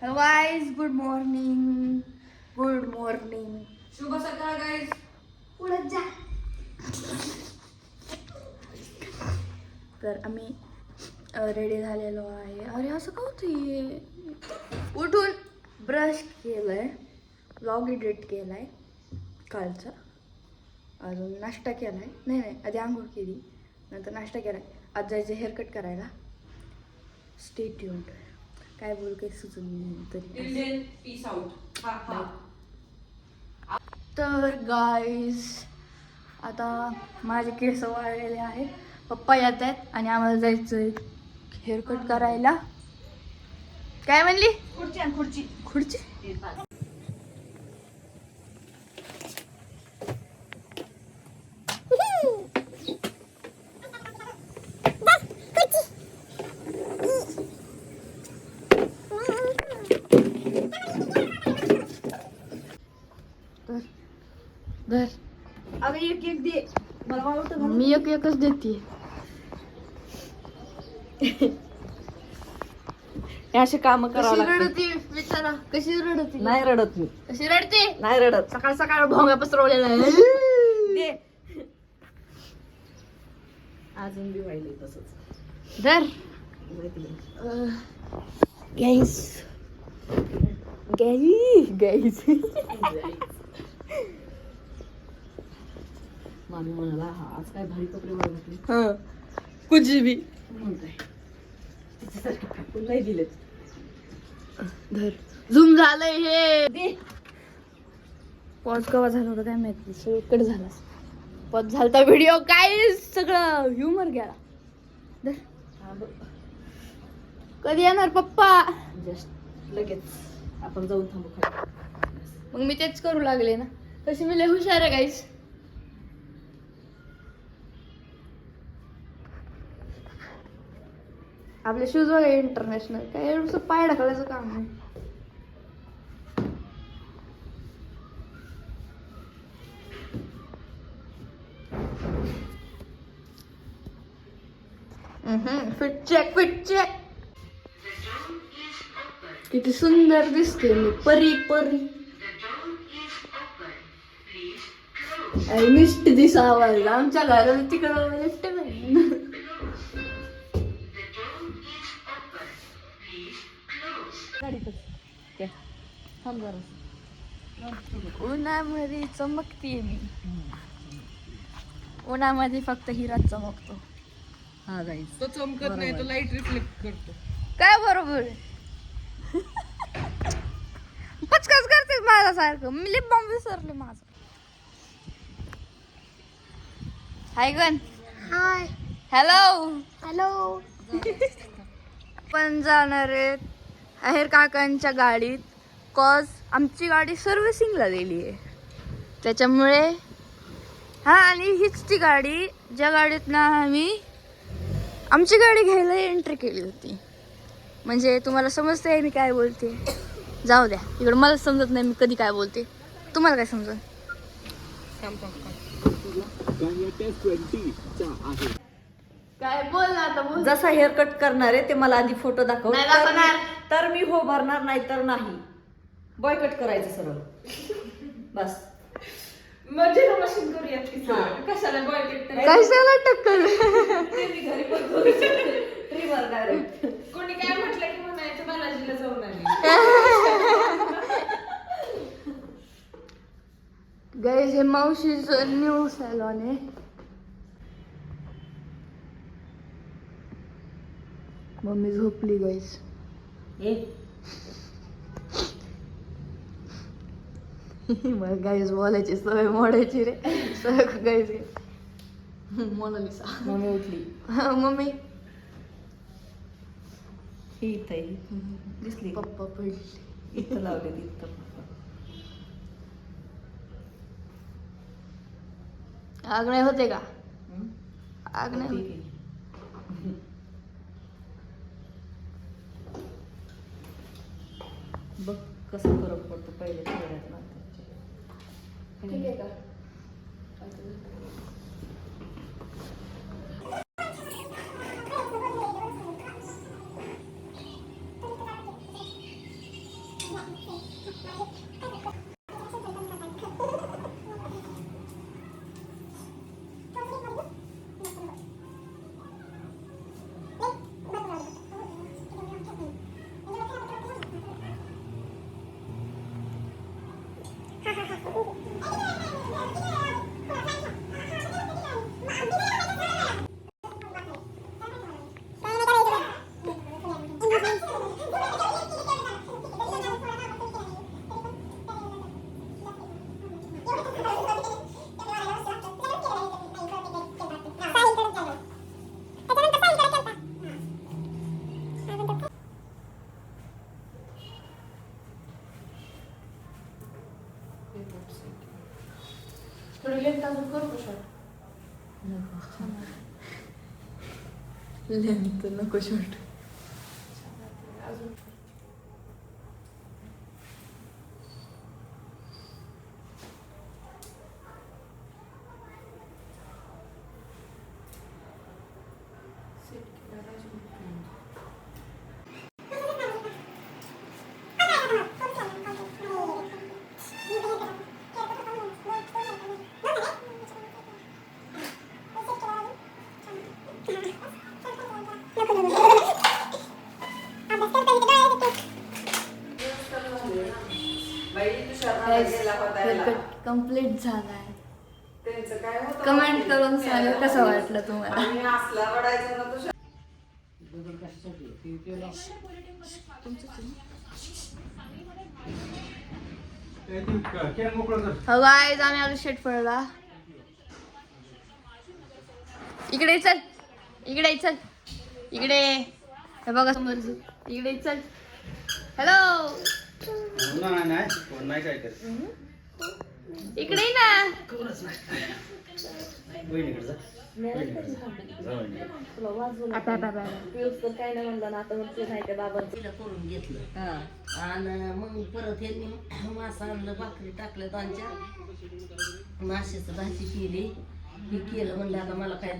Hello guys, good morning. Good morning, शुभ सकाळ guys. उडत जा. तर आम्ही रेडी झालेलो आहे. अरे असं का होते, उठून ब्रश केलाय, व्लॉग एडिट केलाय कालचा, अजून नाश्ता केलाय, नाही आधी आंघोळ केली, नंतर नाश्ता केलाय. आज जायचं हेअरकट करायला. Stay tuned. काय बोल काही सुचून तरी. Indian peace out. तर गाईज आता माझे केस वाळलेले आहेत. पप्पा येत आहेत आणि आम्हाला जायचंय हेअरकट करायला. काय म्हणली? खुर्ची. धर. अगं एक दे, मला वाटतं मी एकच देते. असे काम करावं कशी लागतं. रडती बिचारा, कशी रडती. नाही रडत मी, कशी रडते. नाही रडत. सकाळ सकाळ भोंगा पसरवलेला आहे. दे. अजून बी वाहिले तसंच. धर. गाईस मामी म्हणाला आज काय भारी कपडे घातले. हा, कुछ भी म्हणताय तिच्यासारखे टाकून नाही दिलेत. धर. झूम झालंय हे. दे. पॉज कवा झालं होतं काय माहिती, सगळीकडे झाला. पॉज झालता व्हिडिओ, काय सगळं ह्युमर गेला. धर. कधी येणार पप्पा? जस्ट लगेच आपण जाऊन थांबू खाली. मग मी तेच करू लागले ना. तशी मी लय हुशार आहे गाईस. आपले शूज वगैरे इंटरनॅशनल, काय एवढं पाय ढकलायचं काम नाही. Fit check. किती सुंदर दिसते मी, परी. लिफ्ट दिसावं आमच्या घराला तिकडं लिफ्ट नाही. उन्हामध्ये चमकते मी. उन्हामध्ये फक्त हिराच चमकतो. हा गाईस, तो चमकत नाही, तो लाईट रिफ्लेक्ट करतो. काय बरोबर आहे. पचकच करतेस माझ्यासारखं. मी लिप बाम विसरले माझं. हाय गण. हाय. हॅलो. पण जाणार आहेत आहेर काकांच्या गाडीत. कॉज आमची गाडी सर्व्हिसिंगला दिली आहे, त्याच्यामुळे. हा, आणि हीच ती गाडी ज्या गाडीत ना आम्ही आमची गाडी घ्यायला एंट्री केली होती. म्हणजे तुम्हाला समजतंय मी काय बोलते. जाऊ द्या, इकडं मला समजत नाही मी कधी काय बोलते. तुम्हाला काय समजत? काय बोल ना आता, बोल. जसा हेअर कट करणार आहे ते मला आधी फोटो दाखव. नाही दाखवणार. तर मी हो भरणार, नाही तर नाही. बॉयकट करायचं सरळ. बस. मजे मशीन करूया. कशाला बॉयकट? कशाला टक्कल. मी घरी पण करू शकते. River direct. कोणी काय म्हटलं की म्हणायचं बालाजीला जाऊन आली. गाईज हे मावशीचं न्यू सॅलॉन आहे. मम्मी झोपली गाईज. मग गाईज बोलायची सवय मोडायची रे. सगळं गाईज. मोनालिसा. मम्मी उठली. मम्मी ही इथं दिसली. पप्पा पडली. इथं लावले इथं. आग नाही होते का? आग नाही होते. बघ कसं फरक पडतो पहिले चेहऱ्यात ना. ठीक आहे का? लेंथ नको शॉर्ट. कम्प्लीट झालाय. कमेंट करून सांगा कसं वाटलं तुम्हाला. हो गाईज, आम्ही आलो शेटफळला. इकडे चल, इकडे चल, इकडे. हे बघा समोर, इकडे चल. हॅलो, इकडे ना. काय नाही म्हणलं ना आता, मग नाही त्या बाबांचं करून घेतलं आणि मग परत यांनी मासा आणलं, भाकरी टाकल्या दोनच्या, माशाचं भाजी केली. हे केलं म्हणलं आता मला काय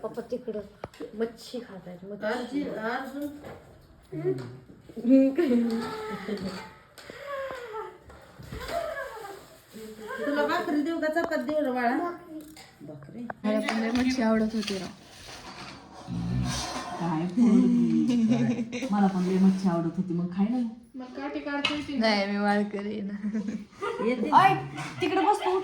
पप्पा तिकडं मच्छी खातायत. तुला भाकरी देऊ का चपात देऊ रे बाळा? भाकरी मला पण लय मच्छी आवडत होती राव. मला पण लय मच्छी आवडत होती, मग खाय ना. नाही, मी वाळकरी ना. तिकडे बसतो.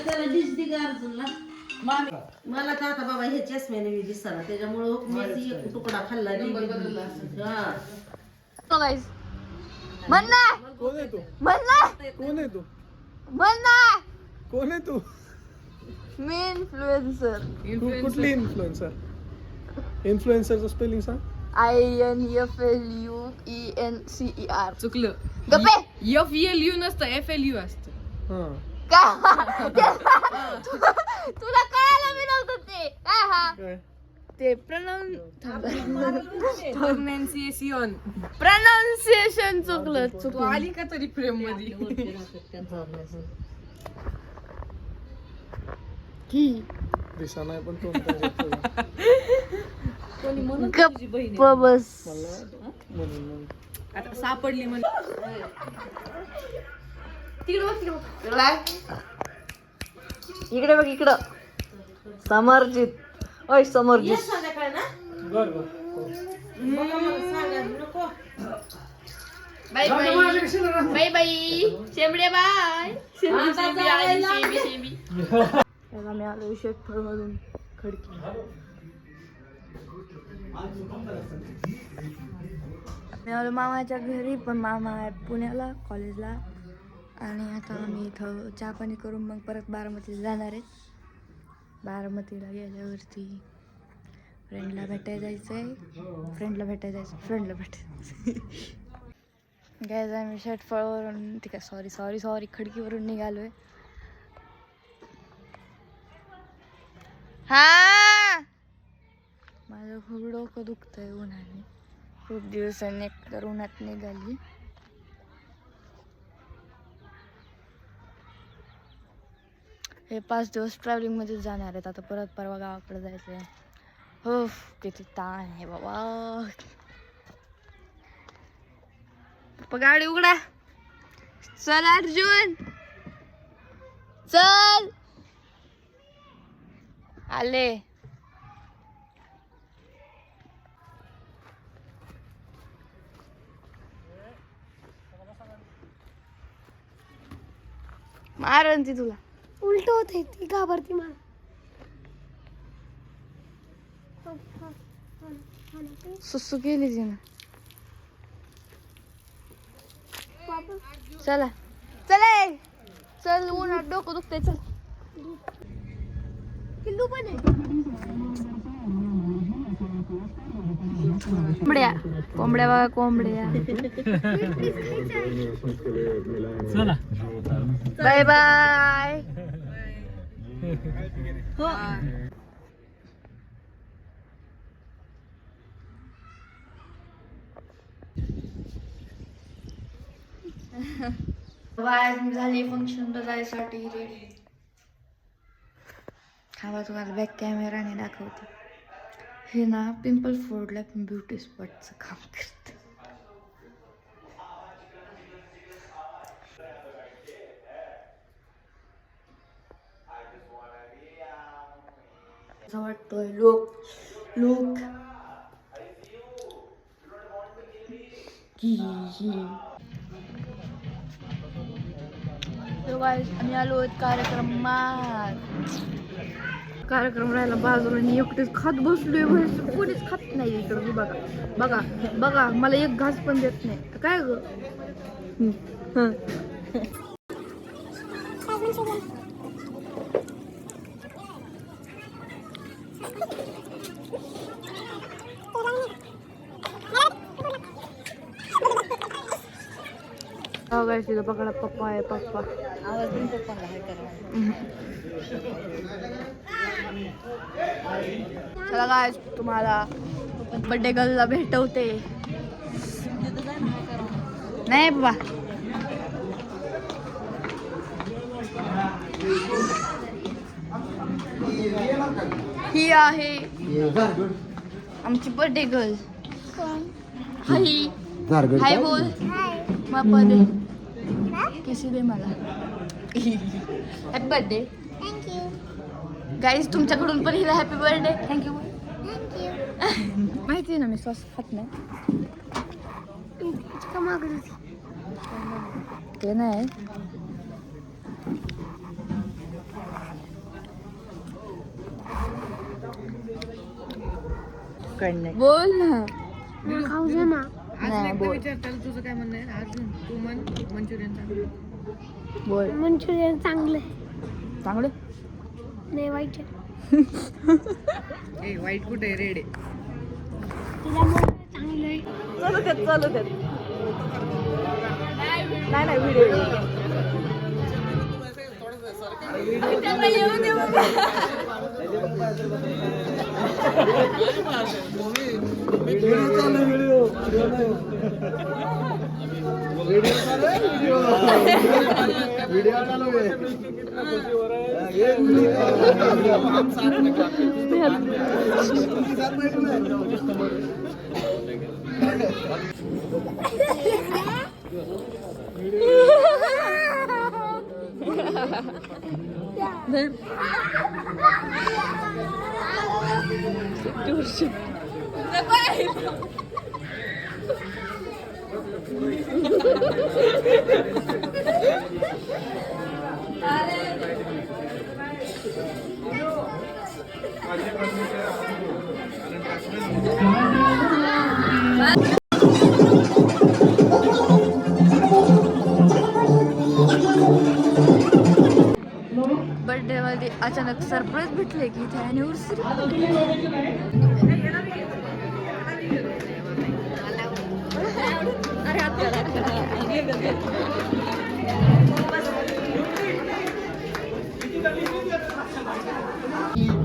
त्याला डिश दे का अर्जुनला? मला का आता बाबा हे चष्म्याने मी दिसताना त्याच्यामुळं मी एक तुकडा खाल्ला. म्हण ना, कोण आहे तू? म्हण ना, कोण आहे तू? म्हण ना. कोण आहे तू? मी इन्फ्लुएन्सर. तू कुठली इन्फ्लुएन्सर? इन्फ्लुएन्सरचं स्पेलिंग सांग. INFLUENCER. चुकलं. गप्पे. FLU नसतं, FLU असतं. हां. तुला कळायला मी नव्हतं ते काय. हा काय? ते प्रनाऊन्सिएशन चुकलं. तू आली का तरी फ्रेम मध्ये? दिसा नाही पण तोंड पण घेतलं. गप्प बस. म्हणून आता सापडली म्हणजे तिकडे बघ, तिकडे बघ. काय? इकडे बघ, इकडं. समर्जित. ओय समर्जित. बर बर. Bye bye bye bye. शेंबडे बाय. शेंबी आली, शेंबी. मी आलो शेटफळ मधून खडकी. मी आलो मामाच्या घरी, पण मामा आहे पुण्याला कॉलेजला. आणि आता आम्ही इथं चहा पाणी करून मग परत बारामतीला जाणार आहे. बारामतीला गेल्यावरती फ्रेंडला भेटायला जायचं आहे. फ्रेंडला काय आम्ही शेटफळवरून ठीक आहे. सॉरी खडकीवरून निघालोय. हा माझं खूप डोकं दुखतंय उन्हाने. खूप दिवसांनी एकतर उन्हात निघाली. हे 5 दिवस ट्रॅव्हलिंग मध्ये जाणार आहेत. आता परत परवा गावाकडे जायचंय. हो किती ताण आहे बाबा. पप्पा गाडी उघडा. चल अर्जुन चल. आले. मारण ती तुला. उलट होते ती घाबरती मला. सुसू केली तिनं. चला चले चल उन्हात डोकं दुखतंय. चल किल्लू पण आहे. कोंबड्या कोंबड्या बघा कोंबड्या. चला बाय बाय. झाली फंक्शनला जायसाठी रेडी. खावा तुम्हाला बॅक कॅमेराने दाखवते. हे ना पिंपल फोडला पण ब्युटी स्पॉटचं काम करत. वाटतोय लोक लोक आम्ही आलो कार्यक्रमात. कार्यक्रम राहिला बाजूला आणि एकटेच खात बसलोय. कोणीच खात नाही इकडं. बघा बघा बघा मला एक घास पण देत नाही. काय ग तिथं पकडा. पप्पा आहे पप्पा. आवाज देऊन पप्पाला हाय करा. चला काय तुम्हाला बर्थडे गर्लला भेटवते. नाही बाबा ही आहे आमची बर्थडे गर्ल. हाय हाय बोल. मला दे किसी दे मला. Happy birthday. थँक्यू. गाईज तुमच्याकडून पण हिला हॅपी बर्थडे. थँक्यू. थँक्यू. माहिती आहे ना मी सॉस खात नाही. ते नाही बोल ना. खाऊ दे ना. नाही बोल विचारताल तुझं काय म्हणणं आहे अर्जुन? तू म्हण मंचुरियन चांगलं. बोल. मंचुरियन चांगलं आहे. चांगलं नाही वाईट आहे. ए वाईट कुठे आहे? रेड आहे. तिला मग चांगलं आहे. चालू देत चालू देत. नाही नाही व्हिडिओ बर्थडे मध्ये अचानक सरप्राईज भेटले की इथे अॅनिव्हर्सरी.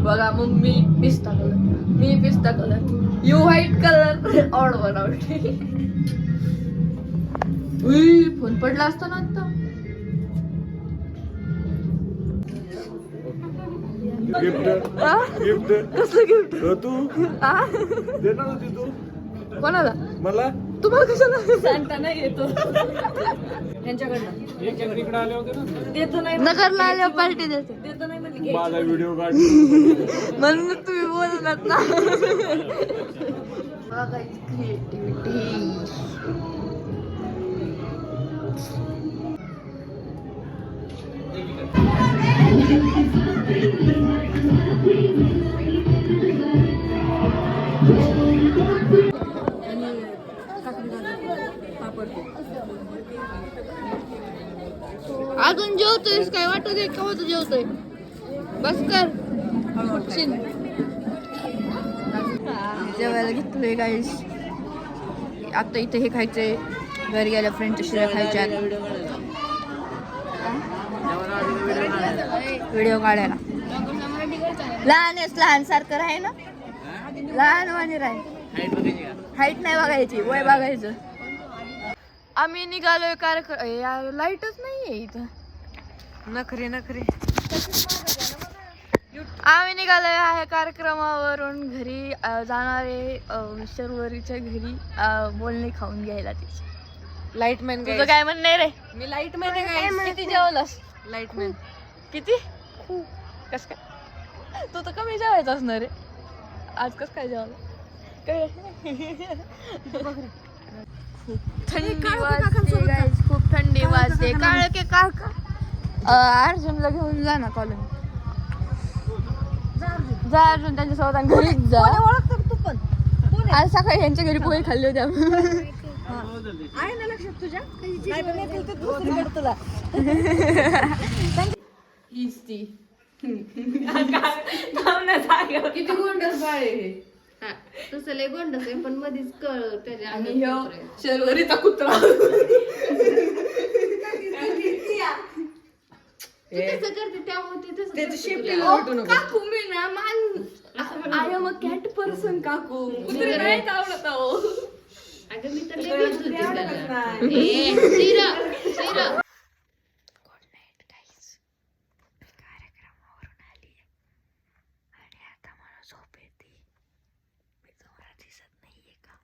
बघा मम्मी पिस्ता कलर, मी पिस्ता colour, you white colour, odd one out. Phone पडला असता ना आता. गिफ्ट कसलं गिफ्ट? तू देणार होती तू कोणाला? मला. तुम्हाला कशाला? सांगता नाही येतो त्यांच्याकडनं इकडे आले होते ना. देतो नाही नगरला आल्यावर पार्टी देते देतो नाही म्हणली माझा व्हिडिओ काढ. म्हणून तुम्ही बोललात ना. क्रिएटिव्हिटी. अजून जेवतोयस काय? वाटत आहे का होतं जेवतोय? बस कर. उठशील. जेवायला घेतलोय गाईस. आता इथे हे खायचंय, घरी गेल्या फ्रेंडच्या शिव्या खायच्या, व्हिडिओ काढायला. लहानच लहान सारखं राहे ना, लहान वाणी राहे. हाईट नाही बघायची, वय बघायचं. आम्ही निघालोय कार्यक्रम. लाईटच नाहीये इथं. नखरे नखरे. आम्ही निघालोय आहे कार्यक्रमावरून घरी जाणारे शर्वरीच्या घरी बोलणे खाऊन घ्यायला तिची. लाईटमॅन तुझं काय म्हणणं आहे रे? मी लाईटमॅन आहे. किती जेवलंस? लाईटमॅन. किती? कस काय? तू तर कमी जेवायचं असणार रे. आज कस काय जेवलं? थंडी वाजते guys, खूप थंडी वाजते. काळके काका अर्जुनला घेऊन जा ना कॉलेज. जा अर्जुन त्यांच्यासोबत आणि घरीच जा. ओळखतो तू पण आज सकाळी यांच्या घरी पोहे खाल्ले होते आम्ही. आहे ना लक्षात तुझ्या नाही पण येतील तर दुसरीकडे तुला हीच ती. किती गोंडस बाळ आहे हे. तसं लय गोंडस आहे पण मधीच कळ त्याच्या आणि ह्यो शर्वरीचा कुत्रा. तसं करते त्यामुळे ते तसं त्याची शेपटी करते. काकू मी ना I am a cat person काकू. कुत्रे नाही आवडत अहो. अगं मी तर लय भीत होते त्याला. ए, शिरा, शिरा. Good night guys. कार्यक्रमावरून आली आणि आता मला झोप येते. मी तुम्हाला दिसत नाहीये का?